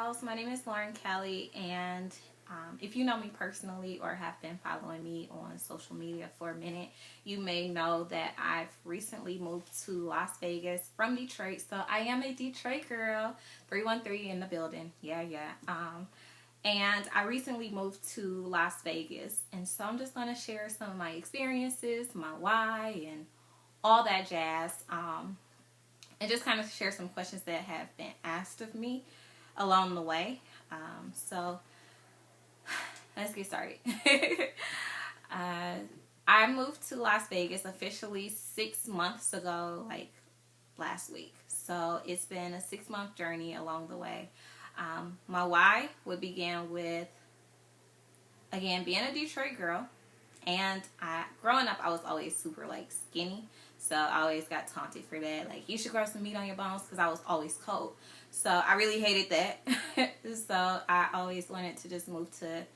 Gals. My name is Lauren Kelly, and if you know me personally or have been following me on social media for a minute, you may know that I've recently moved to Las Vegas from Detroit. So I am a Detroit girl, 313 in the building. Yeah. And I recently moved to Las Vegas, and so I'm just going to share some of my experiences, my why, and all that jazz. And just kind of share some questions that have been asked of me along the way. So let's get started. I moved to Las Vegas officially 6 months ago, like last week. So it's been a 6-month journey along the way. My why would begin with, again, being a Detroit girl. And growing up, I was always super skinny. So I always got taunted for that. Like, you should grow some meat on your bones, because I was always cold. So I really hated that. So I always wanted to just move to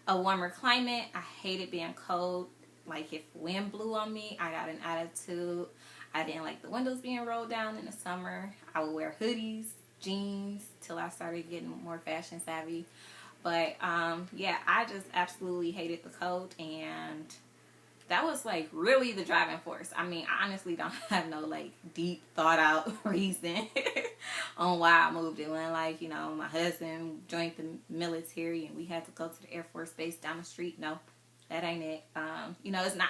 a warmer climate. I hated being cold. Like, if wind blew on me, I got an attitude. I didn't like the windows being rolled down in the summer. I would wear hoodies, jeans, till I started getting more fashion savvy. But yeah, I just absolutely hated the cold, and that was really the driving force. I mean, I honestly don't have no deep thought out reason on why I moved. It went my husband joined the military and we had to go to the Air Force Base down the street. No, that ain't it.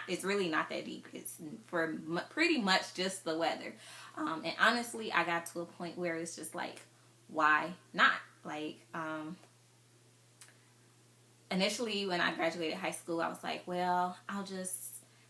It's really not that deep. It's for pretty much just the weather. And honestly, I got to a point where it's just why not? Initially, when I graduated high school, I was like, well, I'll just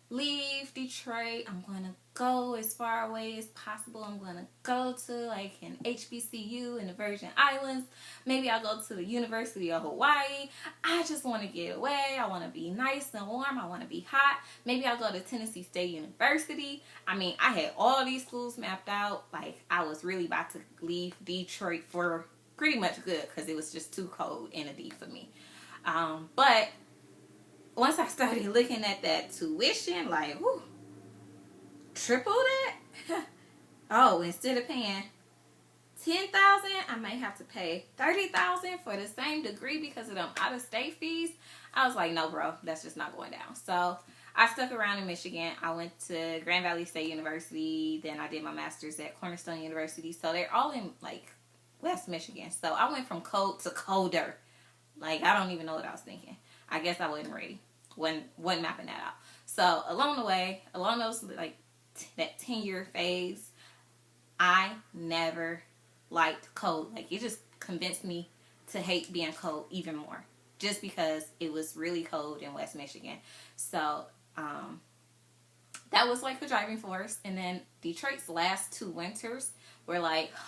leave Detroit. I'm going to go as far away as possible. I'm going to go to an HBCU in the Virgin Islands. Maybe I'll go to the University of Hawaii. I just want to get away. I want to be nice and warm. I want to be hot. Maybe I'll go to Tennessee State University. I mean, I had all these schools mapped out. I was really about to leave Detroit for pretty much good, because it was just too cold and a deep for me. But once I started looking at that tuition, whew, triple that. Oh, instead of paying $10,000, I may have to pay $30,000 for the same degree because of them out-of-state fees. I was like, no, bro, that's just not going down. So I stuck around in Michigan. I went to Grand Valley State University. Then I did my master's at Cornerstone University. So they're all in West Michigan. So I went from cold to colder. I don't even know what I was thinking. I guess I wasn't ready. Wasn't mapping that out. So along the way, along those that 10-year phase, I never liked cold. It just convinced me to hate being cold even more, just because it was really cold in West Michigan. So that was the driving force. And then Detroit's last 2 winters were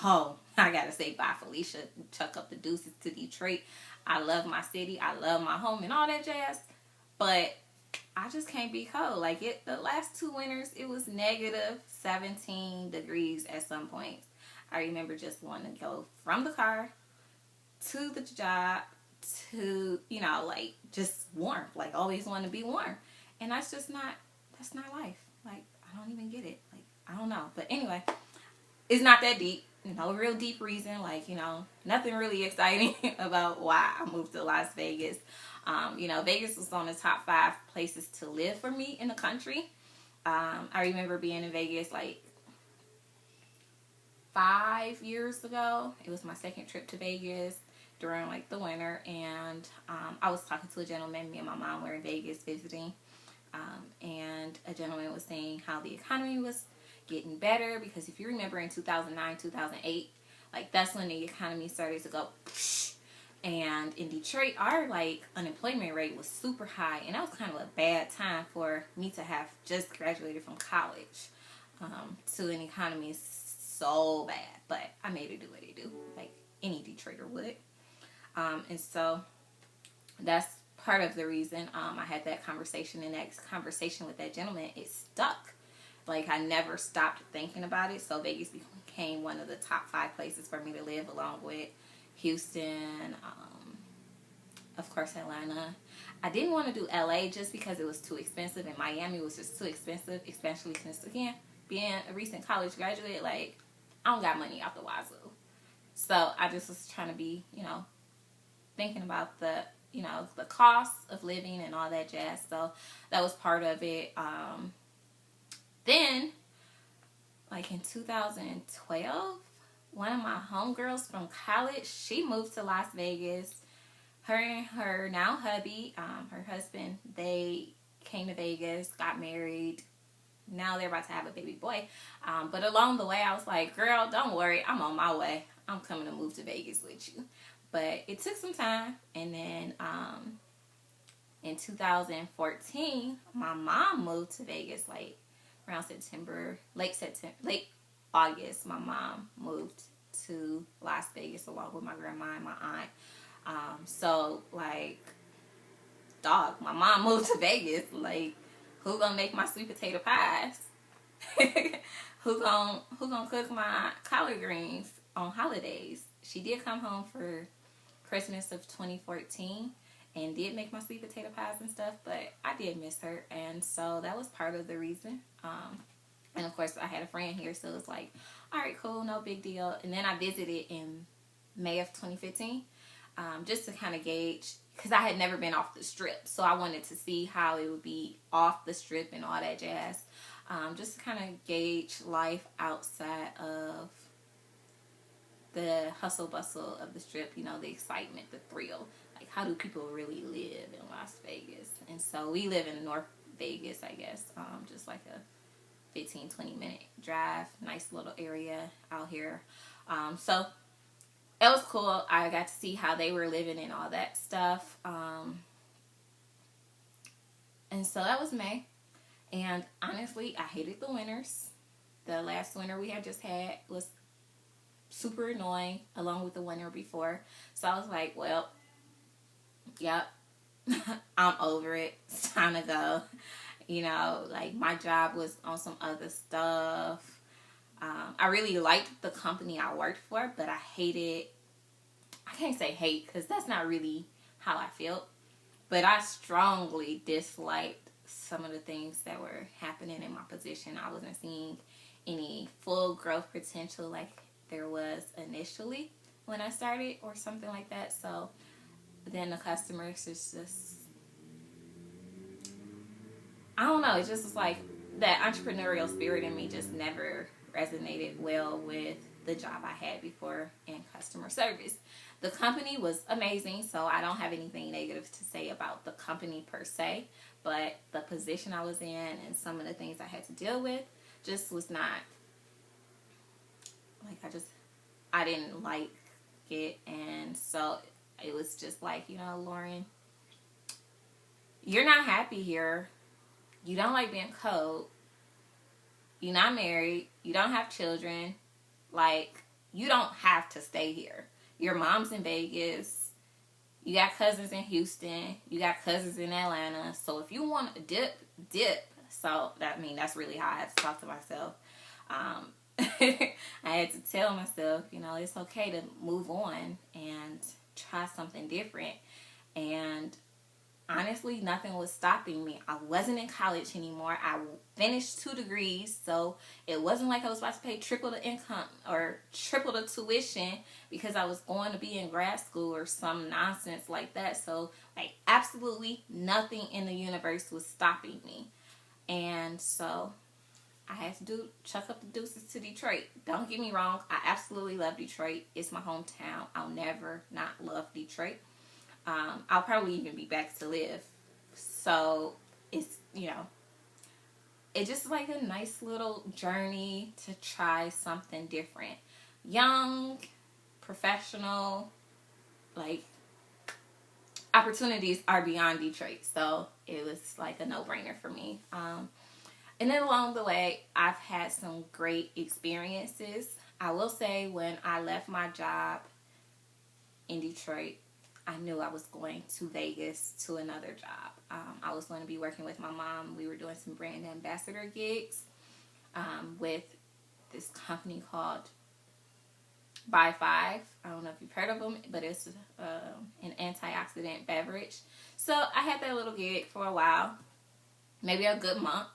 oh, I gotta say bye, Felicia. Chuck up the deuces to Detroit. I love my city. I love my home and all that jazz. But I just can't be cold. The last 2 winters, it was negative 17 degrees at some points. I remember just wanting to go from the car to the job to, just warm. Always want to be warm. And that's not life. I don't even get it. I don't know. But anyway, it's not that deep. No real deep reason. Nothing really exciting about why I moved to Las Vegas. Vegas was on the top 5 places to live for me in the country. I remember being in Vegas 5 years ago. It was my second trip to Vegas during the winter, and I was talking to a gentleman. Me and my mom were in Vegas visiting, and a gentleman was saying how the economy was getting better, because if you remember in 2009, 2008, that's when the economy started to go. And in Detroit, our unemployment rate was super high, and that was kind of a bad time for me to have just graduated from college to an economy so bad. But I made it do what it do, any Detroiter would. And so that's part of the reason I had that conversation, and that conversation with that gentleman, it stuck. I never stopped thinking about it. So Vegas became one of the top 5 places for me to live, along with Houston, of course, Atlanta. I didn't want to do LA just because it was too expensive, and Miami was just too expensive, especially since, again, being a recent college graduate, I don't got money out the wazoo. So I just was trying to be, thinking about the, you know, the cost of living and all that jazz. So that was part of it. Then, like in 2012, one of my homegirls from college, she moved to Las Vegas. Her and her now hubby, her husband, they came to Vegas, got married. Now they're about to have a baby boy. But along the way, I was like, girl, don't worry. I'm on my way. I'm coming to move to Vegas with you. But it took some time. And then in 2014, my mom moved to Vegas, like around September, late August. My mom moved to Las Vegas along with my grandma and my aunt. So, like, dog, my mom moved to Vegas. Like, who gonna make my sweet potato pies? who gonna cook my collard greens on holidays? She did come home for Christmas of 2014 and did make my sweet potato pies and stuff, but I did miss her, and so that was part of the reason. And of course, I had a friend here, so it's like, all right, cool, no big deal. And then I visited in May of 2015, just to kind of gauge, because I had never been off the strip, so I wanted to see how it would be off the strip and all that jazz, just to kind of gauge life outside of the hustle bustle of the strip, you know, the excitement, the thrill. Like, how do people really live in Las Vegas? And so we live in North Vegas, I guess, just like a 15-20 minute drive, nice little area out here. So it was cool. I got to see how they were living and all that stuff. And so that was May. And honestly, I hated the winters. The last winter we had just had was super annoying, along with the winter before. So I was like, well, yep, I'm over it. It's time to go. You know, like, my job was on some other stuff. I really liked the company I worked for, but I hated, I can't say hate, because that's not really how I felt, but I strongly disliked some of the things that were happening in my position. I wasn't seeing any full growth potential like there was initially when I started, or something like that. So then the customers is just, I don't know, it just was like that entrepreneurial spirit in me just never resonated well with the job I had before in customer service. The company was amazing, so I don't have anything negative to say about the company per se, but the position I was in and some of the things I had to deal with just was not, like, I didn't like it. And so it was just like, you know, Lauren, you're not happy here. You don't like being cold. You're not married. You don't have children. Like, you don't have to stay here. Your mom's in Vegas. You got cousins in Houston. You got cousins in Atlanta. So if you want to dip. So, that's really how I had to talk to myself. I had to tell myself, you know, it's okay to move on and try something different. And honestly, nothing was stopping me. I wasn't in college anymore. I finished 2 degrees, so it wasn't like I was about to pay triple the income or triple the tuition because I was going to be in grad school or some nonsense like that. So, like, absolutely nothing in the universe was stopping me. And so I had to chuck up the deuces to Detroit. Don't get me wrong, I absolutely love Detroit. It's my hometown. I'll never not love Detroit. I'll probably even be back to live. So it's, you know, it's just like a nice little journey to try something different. Young, professional, like, opportunities are beyond Detroit. So it was like a no-brainer for me. And then along the way, I've had some great experiences. I will say, when I left my job in Detroit, I knew I was going to Vegas to another job. I was going to be working with my mom. We were doing some brand ambassador gigs with this company called By 5. I don't know if you've heard of them, but it's an antioxidant beverage. So I had that little gig for a while, maybe a good month.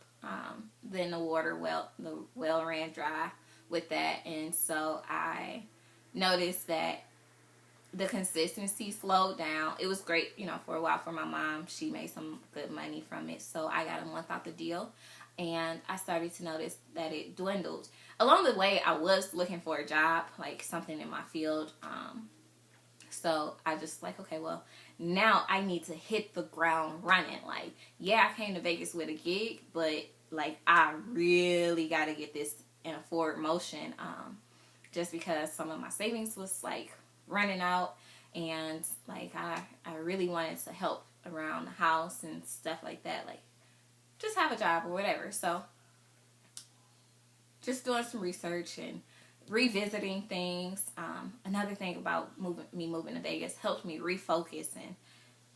Then the well ran dry with that, and so I noticed that the consistency slowed down. It was great, for a while for my mom. She made some good money from it. So I got a month off the deal, and I started to notice that it dwindled. Along the way, I was looking for a job, like something in my field. So I just like, okay, well, now I need to hit the ground running. Like, yeah, I came to Vegas with a gig, but like I really got to get this in a forward motion. Just because some of my savings was like running out, and like I really wanted to help around the house and stuff like that, like just have a job or whatever. So just doing some research and revisiting things. Another thing about moving to Vegas helped me refocus and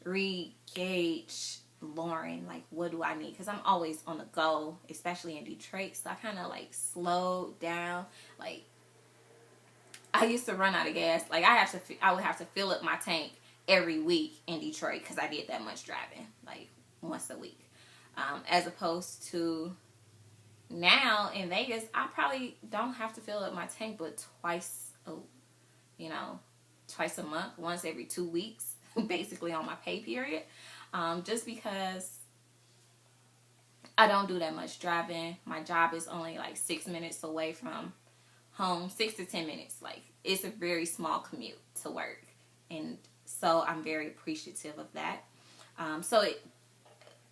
re-gauge Lauren, like what do I need, because I'm always on the go, especially in Detroit. So I kind of like slowed down. Like I used to run out of gas. Like I would have to fill up my tank every week in Detroit because I did that much driving, like once a week. As opposed to now in Vegas, I probably don't have to fill up my tank but twice a month, once every 2 weeks, basically on my pay period. Just because I don't do that much driving. My job is only like 6 minutes away from home, 6 to 10 minutes. Like it's a very small commute to work, and so I'm very appreciative of that.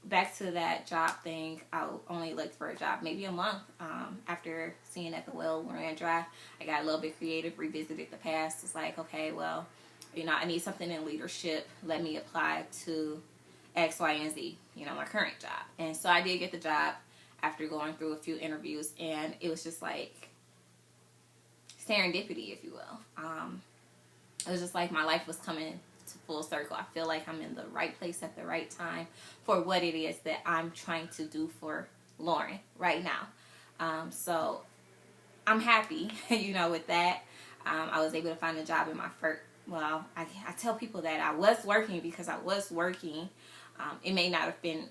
Back to that job thing, I only looked for a job maybe a month after seeing that the well ran dry. I got a little bit creative, revisited the past. It's like, okay, well, I need something in leadership. Let me apply to X, Y, and Z, my current job. And so I did get the job after going through a few interviews, and it was just like serendipity, if you will. It was just like my life was coming to full circle. I feel like I'm in the right place at the right time for what it is that I'm trying to do for Lauren right now. So I'm happy, with that. I was able to find a job in my first, well, I tell people that I was working because I was working. It may not have been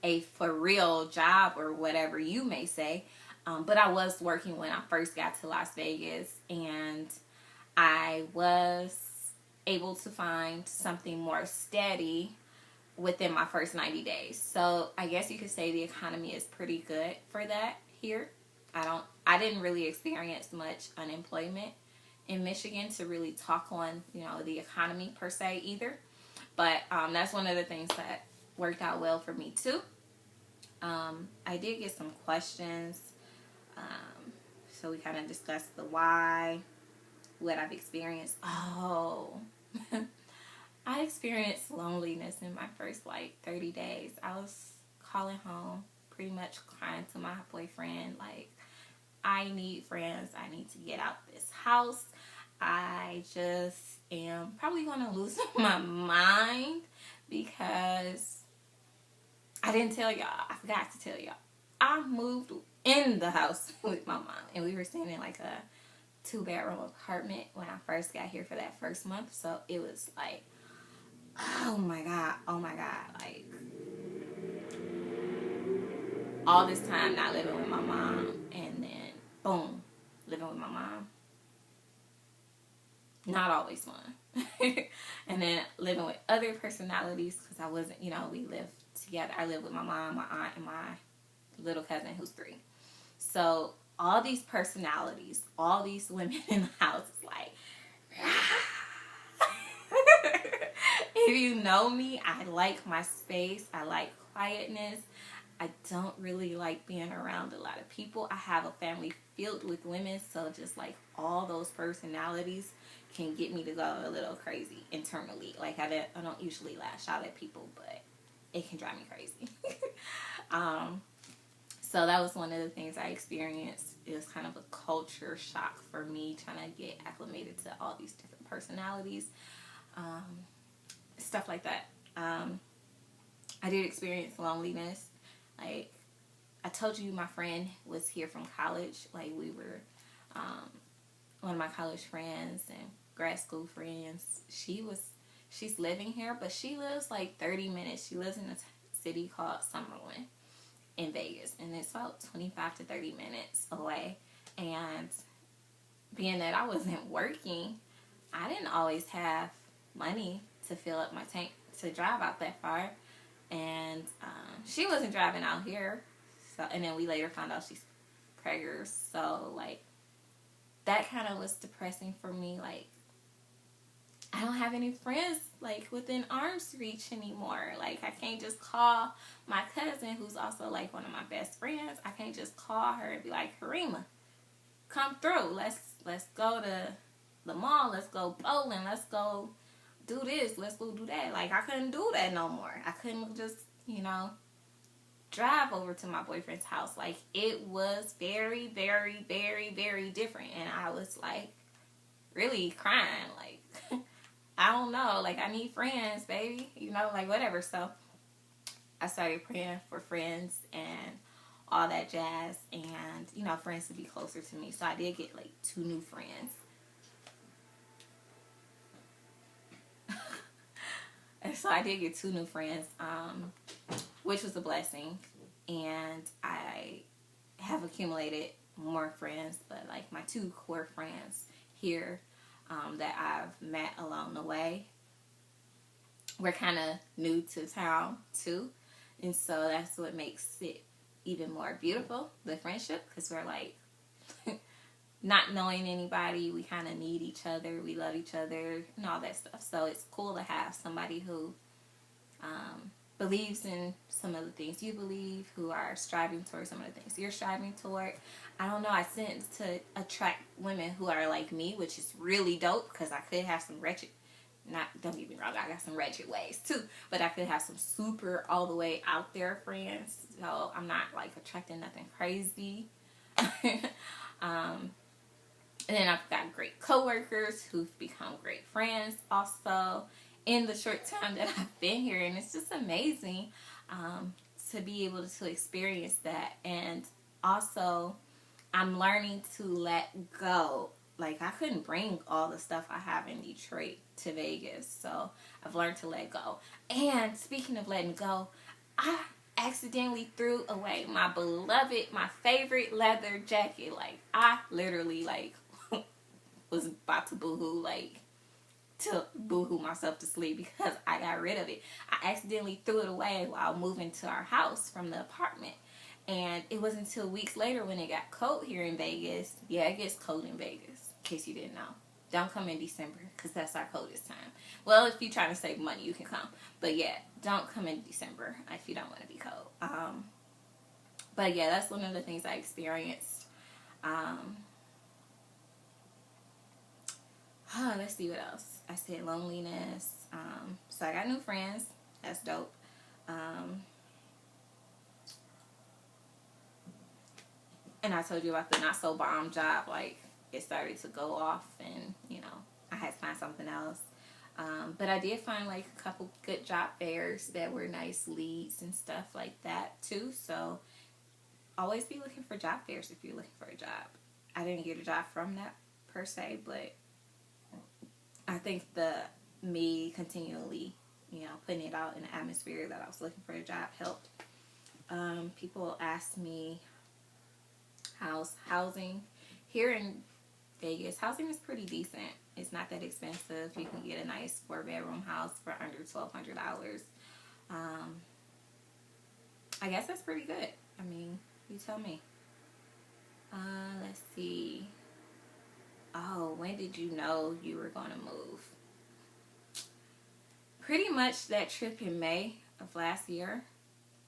a for real job or whatever you may say, but I was working when I first got to Las Vegas, and I was able to find something more steady within my first 90 days. So I guess you could say the economy is pretty good for that here. I didn't really experience much unemployment in Michigan to really talk on, the economy per se either. But that's one of the things that worked out well for me too. I did get some questions. So we kind of discussed the why, what I've experienced. Oh, I experienced loneliness in my first 30 days. I was calling home, pretty much crying to my boyfriend, like, I need friends. I need to get out this house. I just am probably going to lose my mind because I didn't tell y'all. I forgot to tell y'all. I moved in the house with my mom, and we were staying in like a 2-bedroom apartment when I first got here for that first month. So it was like, oh my God, like all this time not living with my mom, and then boom, living with my mom. Not always fun. And then living with other personalities, because I wasn't, we lived together. I lived with my mom, my aunt, and my little cousin who's 3. So all these personalities, all these women in the house, is like, if you know me, I like my space. I like quietness. I don't really like being around a lot of people. I have a family filled with women, so just like all those personalities can get me to go a little crazy internally. Like I don't usually lash out at people, but it can drive me crazy. So that was one of the things I experienced. It was kind of a culture shock for me, trying to get acclimated to all these different personalities, stuff like that. I did experience loneliness. Like I told you, my friend was here from college. Like we were, one of my college friends and grad school friends. She's living here, but she lives like 30 minutes. She lives in a city called Summerlin in Vegas, and it's about 25 to 30 minutes away. And being that I wasn't working, I didn't always have money to fill up my tank to drive out that far. And she wasn't driving out here. So, and then we later found out she's preggers. So, like, that kind of was depressing for me. Like, I don't have any friends, like, within arm's reach anymore. Like, I can't just call my cousin, who's also, like, one of my best friends. I can't just call her and be like, Karima, come through. Let's go to the mall. Let's go bowling. Let's go do this. Let's go do that. Like, I couldn't do that no more. I couldn't just, drive over to my boyfriend's house. Like, it was very, very, very, very different. And I was, like, really crying. Like, I don't know. Like, I need friends, baby. Like, whatever. So, I started praying for friends and all that jazz. And, friends to be closer to me. So, I did get, like, 2 new friends. And so, I did get 2 new friends, which was a blessing. And I have accumulated more friends. But, like, my 2 core friends here that I've met along the way, we're kind of new to town too, and so that's what makes it even more beautiful, the friendship, because we're like not knowing anybody, we kind of need each other, we love each other and all that stuff. So it's cool to have somebody who believes in some of the things you believe, who are striving towards some of the things you're striving toward. I don't know, I tend to attract women who are like me, which is really dope, because I could have some don't get me wrong, I got some wretched ways too, but I could have some super all the way out there friends, so I'm not like attracting nothing crazy. And then I've got great coworkers who've become great friends also in the short time that I've been here, and it's just amazing to be able to experience that. And also, I'm learning to let go. Like, I couldn't bring all the stuff I have in Detroit to Vegas, so I've learned to let go. And speaking of letting go, I accidentally threw away my beloved, my favorite leather jacket. Like, I literally, like, was about to boohoo myself to sleep because I got rid of it. I accidentally threw it away while moving to our house from the apartment. And it wasn't until weeks later when it got cold here in Vegas. Yeah, it gets cold in Vegas, in case you didn't know. Don't come in December, because that's our coldest time. Well, if you're trying to save money, you can come. But yeah, don't come in December if you don't want to be cold. But yeah, that's one of the things I experienced. Let's see what else. I said loneliness. So I got new friends. That's dope. And I told you about the not so bomb job. Like, it started to go off, and I had to find something else. But I did find like a couple good job fairs that were nice leads and stuff like that too. So always be looking for job fairs if you're looking for a job. I didn't get a job from that per se, but I think me continually, putting it out in the atmosphere that I was looking for a job helped. People ask me how's housing here in Vegas. Housing is pretty decent. It's not that expensive. You can get a nice 4-bedroom house for under $1,200. I guess that's pretty good. I mean, you tell me. Let's see. Oh, when did you know you were going to move? Pretty much that trip in May of last year.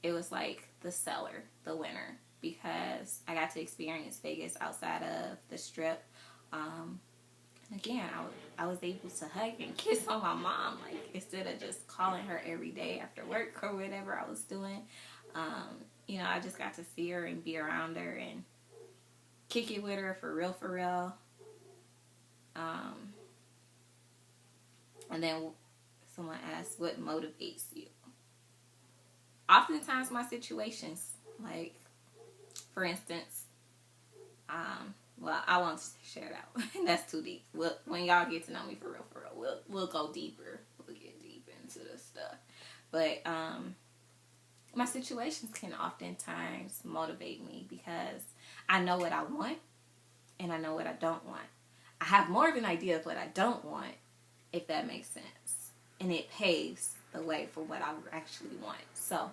It was like the seller, the winner, because I got to experience Vegas outside of the Strip. And again, I was able to hug and kiss on my mom, like, instead of just calling her every day after work or whatever I was doing. I just got to see her and be around her and kick it with her for real, for real. And then someone asked, what motivates you? Oftentimes my situations, like, for instance, well, I won't share that one. That's too deep. When y'all get to know me for real, we'll go deeper. We'll get deep into the stuff. But my situations can oftentimes motivate me because I know what I want and I know what I don't want. I have more of an idea of what I don't want, if that makes sense. And it paves the way for what I actually want. So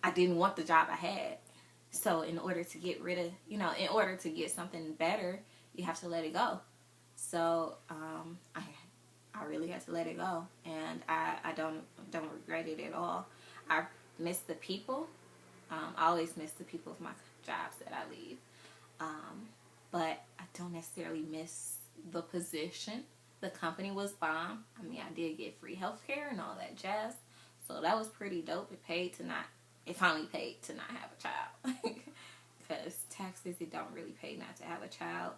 I didn't want the job I had. So in order to get rid of, in order to get something better, you have to let it go. So I really had to let it go, and I don't regret it at all. I miss the people. I always miss the people of my jobs that I leave. But I don't necessarily miss the position. The company was bomb. I mean, I did get free healthcare and all that jazz. So that was pretty dope. It finally paid to not have a child. Because taxes, it don't really pay not to have a child.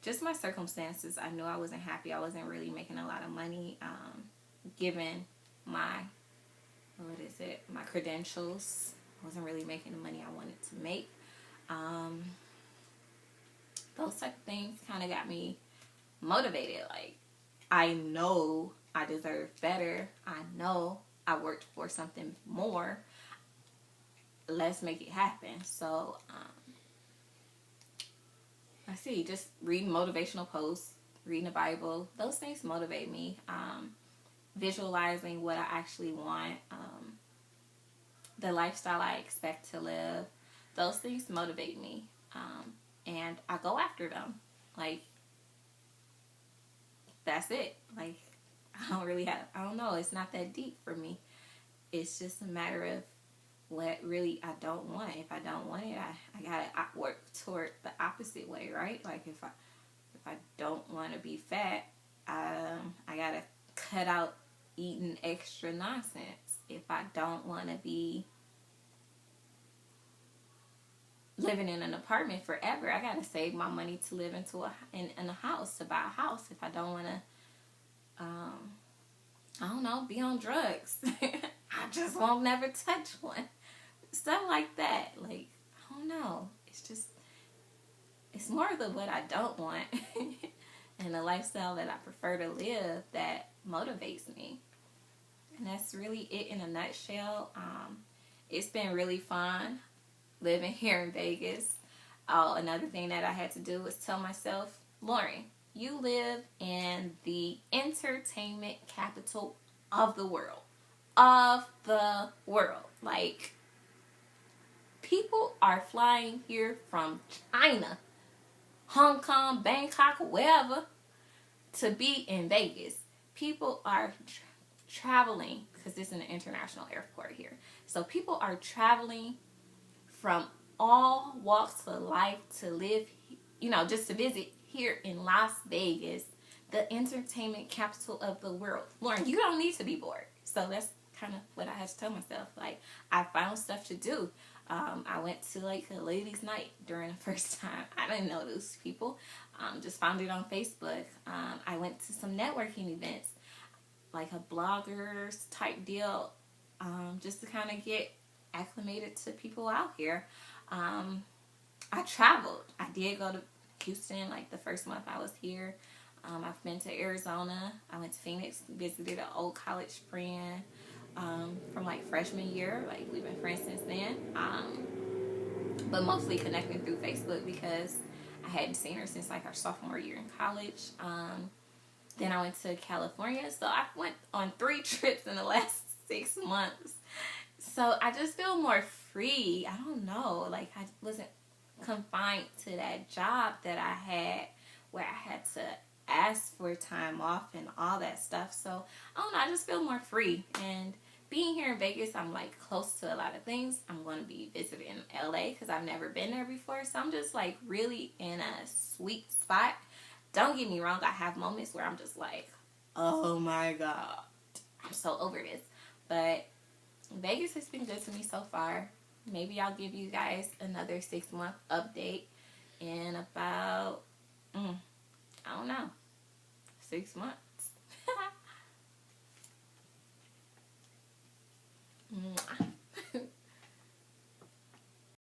Just my circumstances, I knew I wasn't happy. I wasn't really making a lot of money, given my credentials. I wasn't really making the money I wanted to make. Those type of things kind of got me motivated. Like, I know I deserve better. I know I worked for something more. Let's make it happen. So, just reading motivational posts, reading the Bible, those things motivate me. Visualizing what I actually want, the lifestyle I expect to live, those things motivate me. And I go after them. Like, that's it. Like, I don't know, it's not that deep for me. It's just a matter of what really I don't want. If I don't want it, I gotta work toward the opposite way, right? Like, if I don't want to be fat, I gotta cut out eating extra nonsense. If I don't want to be living in an apartment forever, I gotta save my money to live in a house, to buy a house. If I don't want to, I don't know, be on drugs, I just won't never touch one. Stuff like that. Like, I don't know. It's more of what I don't want and the lifestyle that I prefer to live that motivates me. And that's really it in a nutshell. It's been really fun living here in Vegas. Another thing that I had to do was tell myself, Lauren, you live in the entertainment capital of the world. Like, people are flying here from China, Hong Kong, Bangkok, wherever, to be in Vegas. People are traveling, because this is an international airport here. So people are traveling from all walks of life to live, just to visit here in Las Vegas, the entertainment capital of the world. Lauren, you don't need to be bored. So that's kind of what I had to tell myself. Like, I found stuff to do. I went to like a ladies' night during the first time. I didn't know those people. Just found it on Facebook. I went to some networking events, like a bloggers type deal, just to kind of get acclimated to people out here. I traveled. I did go to Houston like the first month I was here. I've been to Arizona. I went to Phoenix, visited an old college friend from like freshman year. Like, we've been friends since then. But mostly connecting through Facebook because I hadn't seen her since like our sophomore year in college. Then I went to California. So I went on 3 trips in the last 6 months. So I just feel more free. I don't know. Like, I wasn't confined to that job that I had where I had to ask for time off and all that stuff. So I don't know. I just feel more free. And being here in Vegas, I'm like close to a lot of things. I'm going to be visiting LA because I've never been there before. So I'm just like really in a sweet spot. Don't get me wrong. I have moments where I'm just like, oh my God, I'm so over this. But Vegas has been good to me so far. Maybe I'll give you guys another 6-month update in about, I don't know, 6 months.